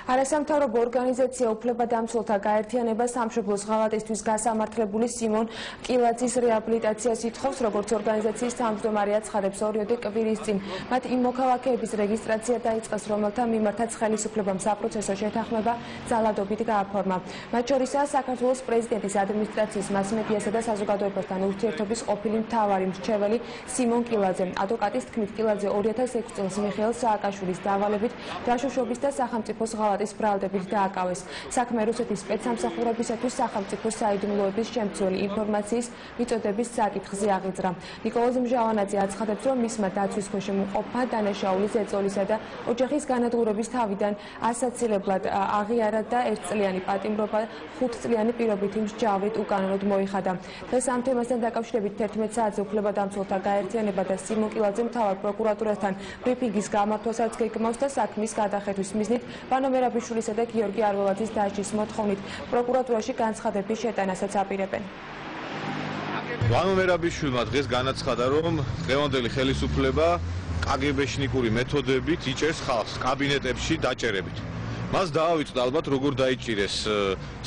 არასამთავრობო ორგანიზაცია უფლებადამცველთა გაერთიანება სამშობლოს ღალატისთვის გასამართლებული სიმონ კილაძის რეაბილიტაციას ითხოვს, როგორც ორგანიზაციის თავმჯდომარე აცხადებს 2 კვირის წინ. მათ იმ მოქალაქეების რეგისტრაცია დაიწყეს, რომელთა მიმართაც ხელისუფლებამ საპროცესო შეთანხმება ძალადობით გააფორმა. მათ შორისაა საქართველოს პრეზიდენტის ადმინისტრაციის მასმედიასა და საზოგადოებასთან ურთიერთობის ყოფილი მთავარი მრჩეველი სიმონ კილაძე. ადვოკატის თქმით, კილაძე 2006 წელს მიხეილ სააკაშვილის დავალებით ჯაშუშობის და სახელმწიფოს ღალატის ბრალდებით დააკავეს. საქმე რუსეთის სპეცსამსახურებისათვის სახელმწიფო საიდუმლოების შემცველი ინფორმაციის მიწოდების საკითხზე აღიძრა. ნიკოლოზ მჟავანაძე აცხადებს, რომ მისმა დაცვის ქვეშ მყოფმა დანაშაულის ეწოლისა და ოჯახის განადგურების თავიდან ასაცილებლად აღიარა და 1 წლიანი პატიმრობა 5 წლიანი პირობითი მსჯავრით უკანონოდ მოიხადა. დღეს ამ თემასთან დაკავშირებით 11 საათზე უფლებადამცველთა გაერთიანება და სიმონ კილაძე მთავარ პროკურატურასთან ბრიფინგის გამართვასაც გეგმავს და საქმის გადახერხვის მიზნით ბანო მერაბიშვილისა და გიორგი არველაძის დასჯის მოთხოვნით პროკურატურაში განცხადების შეტანასაც აპირებენ. ბანო მერაბიშვილმა დღეს განაცხადა, რომ დღევანდელი ხელისუფლება კგბ-შნიკური მეთოდებით იჭერს ხალხს კაბინეტებში დაჭერებით. მას დაავიწყდა ალბათ როგორ დაიჭირეს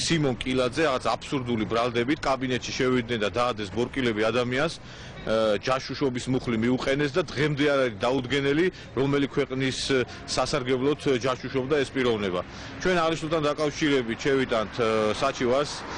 სიმონ კილაძე რაღაც აბსურდული ბრალდებით კაბინეტში შევიდნენ და დაადეს ბორკილები ადამიანს ჯაშუშობის მუხლი მიუყენეს და დღემდე არ არის დაუდგენელი რომელი ქვეყნის სასარგებლოდ ჯაშუშობდა ეს პიროვნება. ჩვენ აღნიშნულთან დაკავშირებით შევიტანთ საჩივარს